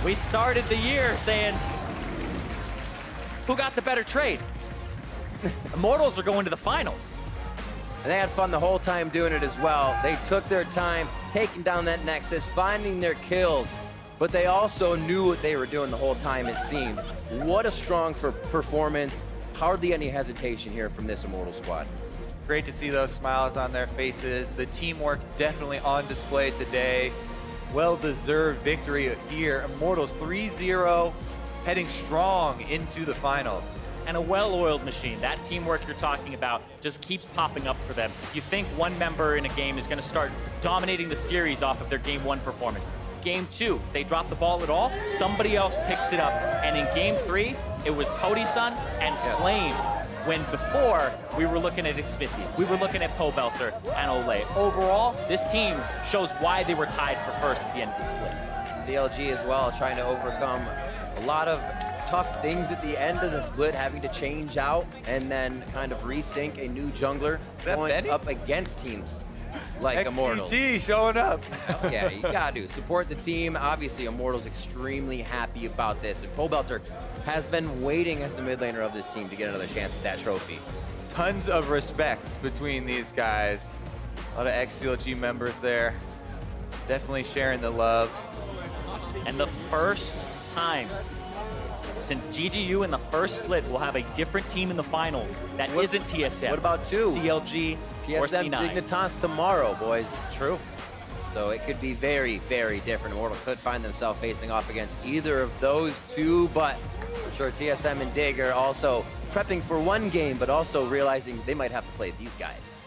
We started the year saying, who got the better trade? Immortals are going to the finals. And they had fun the whole time doing it as well. They took their time, taking down that Nexus, finding their kills, but they also knew what they were doing the whole time, it seemed. What a strong performance. Hardly any hesitation here from this Immortal squad. Great to see those smiles on their faces. The teamwork definitely on display today. Well-deserved victory here. Immortals 3-0, heading strong into the finals. And a well-oiled machine. That teamwork you're talking about just keeps popping up for them. You think one member in a game is going to start dominating the series off of their Game 1 performance. Game 2, they drop the ball at all, somebody else picks it up. And in Game 3, it was CODY-san and Flame. When before, we were looking at XMITHIE, we were looking at POBELTER and OLLEH. Overall, this team shows why they were tied for first at the end of the split. CLG as well, trying to overcome a lot of tough things at the end of the split, having to change out and then kind of resync a new jungler going up against teams like Immortals. XMITHIE showing up. Oh, yeah, you gotta do. Support the team. Obviously, Immortals extremely happy about this. And POBELTER has been waiting as the mid laner of this team to get another chance at that trophy. Tons of respect between these guys. A lot of ex-CLG members there. Definitely sharing the love. And the first time since GGU in the first split will have a different team in the finals that isn't TSM. What about two? CLG or TSM C9. Dignitas tomorrow, boys. True. So it could be very, very different. Immortal could find themselves facing off against either of those two, but I'm sure TSM and Dig are also prepping for one game, but also realizing they might have to play these guys.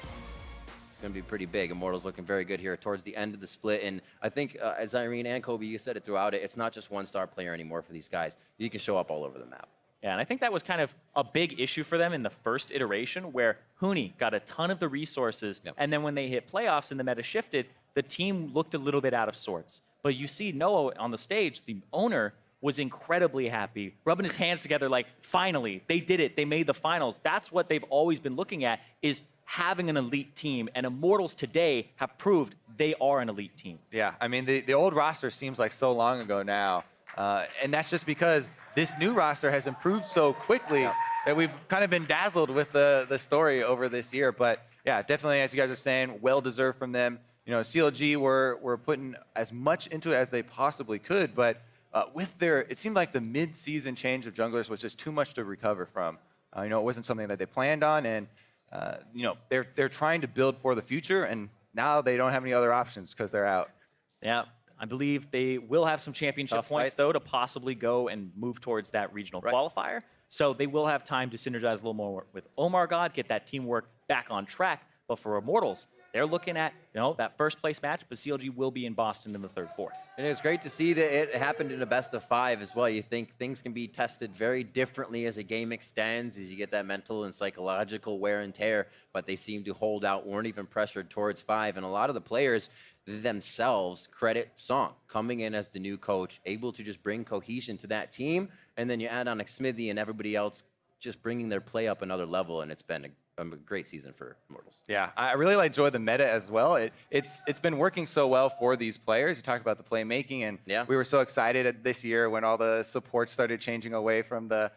It's going to be pretty big. Immortals looking very good here towards the end of the split. And I think, as Irene and Kobe, you said it throughout it, it's not just one star player anymore for these guys. You can show up all over the map. Yeah, and I think that was kind of a big issue for them in the first iteration where HUHI got a ton of the resources, and then when they hit playoffs and the meta shifted, the team looked a little bit out of sorts. But you see Noah on the stage, the owner was incredibly happy, rubbing his hands together like, finally, they did it, they made the finals. That's what they've always been looking at, is having an elite team, and Immortals today have proved they are an elite team. Yeah, I mean, the old roster seems like so long ago now, and that's just because this new roster has improved so quickly that we've kind of been dazzled with the story over this year. But yeah, definitely, as you guys are saying, well-deserved from them. You know, CLG were putting as much into it as they possibly could, but with their, it seemed like the mid-season change of junglers was just too much to recover from. You know, it wasn't something that they planned on, and you know, they're trying to build for the future, and now they don't have any other options because they're out. Yeah, I believe they will have some championship points, though, to possibly go and move towards that regional qualifier. So they will have time to synergize a little more with OMARGOD, get that teamwork back on track. But for Immortals, they're looking at, you know, that first place match, but CLG will be in Boston in the 3rd, 4th. And it's great to see that it happened in a best of 5 as well. You think things can be tested very differently as a game extends, as you get that mental and psychological wear and tear, but they seem to hold out, weren't even pressured towards 5. And a lot of the players themselves credit Song coming in as the new coach, able to just bring cohesion to that team. And then you add on XMITHIE and everybody else just bringing their play up another level, and it's been a great season for Immortals. Yeah, I really enjoy the meta as well. It's been working so well for these players. You talk about the playmaking, and we were so excited this year when all the supports started changing away from the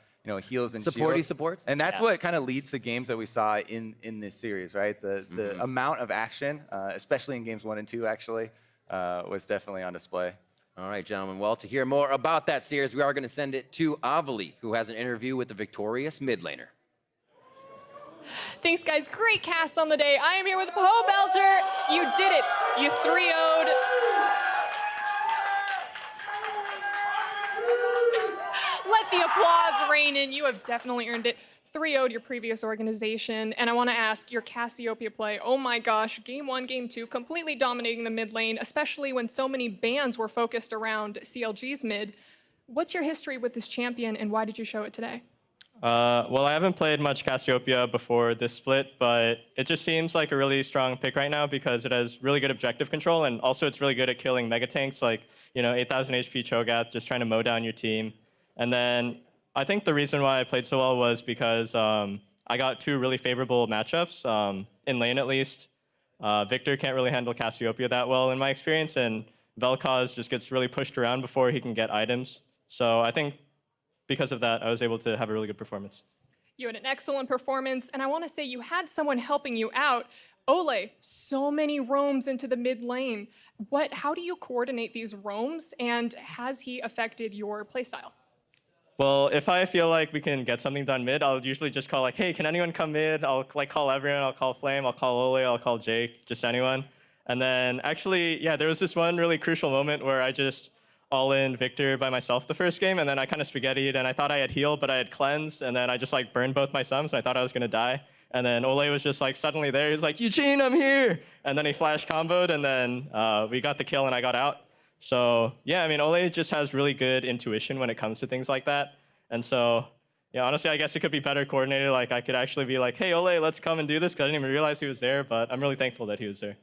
heals and shields. Supports. And that's what kind of leads the games that we saw in this series, right? The amount of action, especially in games 1 and 2, actually, was definitely on display. All right, gentlemen. Well, to hear more about that series, we are going to send it to OLLEH, who has an interview with the victorious mid laner. Thanks, guys. Great cast on the day. I am here with POBELTER. You did it. You 3-0'd. Let the applause rain in. You have definitely earned it. 3-0'd your previous organization. And I want to ask your Cassiopeia play. Oh my gosh, game 1, game 2, completely dominating the mid lane, especially when so many bans were focused around CLG's mid. What's your history with this champion, and why did you show it today? Well, I haven't played much Cassiopeia before this split, but it just seems like a really strong pick right now because it has really good objective control, and also it's really good at killing mega tanks like, 8,000 HP Cho'Gath, just trying to mow down your team. And then I think the reason why I played so well was because I got 2 really favorable matchups, in lane at least. Victor can't really handle Cassiopeia that well in my experience, and Vel'Koz just gets really pushed around before he can get items. So I think because of that, I was able to have a really good performance. You had an excellent performance, and I want to say you had someone helping you out. OLLEH, so many roams into the mid lane. How do you coordinate these roams, and has he affected your playstyle? Well, if I feel like we can get something done mid, I'll usually just call like, hey, can anyone come mid? I'll like call everyone. I'll call Flame. I'll call OLLEH. I'll call Jake. Just anyone. And then actually, yeah, there was this one really crucial moment where I just all-in Victor by myself the first game, and then I kind of spaghettied, and I thought I had heal, but I had cleanse, and then I just like burned both my sums, and I thought I was gonna die. And then OLLEH was just like suddenly there. He was like, Eugene, I'm here. And then he flash comboed, and then we got the kill, and I got out. So yeah, I mean, OLLEH just has really good intuition when it comes to things like that. And so, yeah, honestly, I guess it could be better coordinated. Like I could actually be like, hey, OLLEH, let's come and do this, because I didn't even realize he was there, but I'm really thankful that he was there.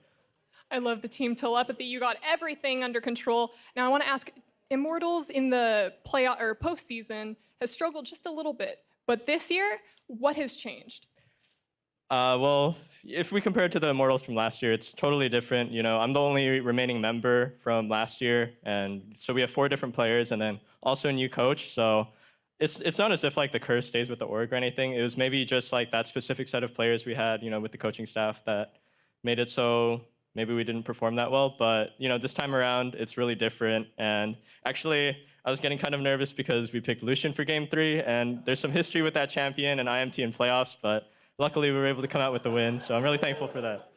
I love the team telepathy. You got everything under control. Now I want to ask, Immortals in the playoff or postseason has struggled just a little bit, but this year, what has changed? Well, if we compare it to the Immortals from last year, it's totally different. You know, I'm the only remaining member from last year, and so we have 4 different players, and then also a new coach. So it's not as if like the curse stays with the org or anything. It was maybe just like that specific set of players we had, you know, with the coaching staff that made it so maybe we didn't perform that well. But you know, this time around, it's really different. And actually, I was getting kind of nervous because we picked Lucian for Game 3, and there's some history with that champion and IMT in playoffs, but luckily we were able to come out with the win, so I'm really thankful for that.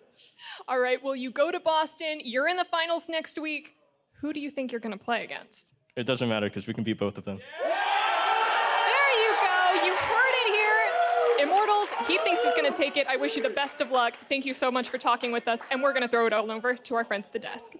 All right, well, you go to Boston, you're in the finals next week. Who do you think you're gonna play against? It doesn't matter, because we can beat both of them. There you go, you heard it here. Immortals, he thinks he's gonna take it. I wish you the best of luck. Thank you so much for talking with us, and we're gonna throw it all over to our friends at the desk.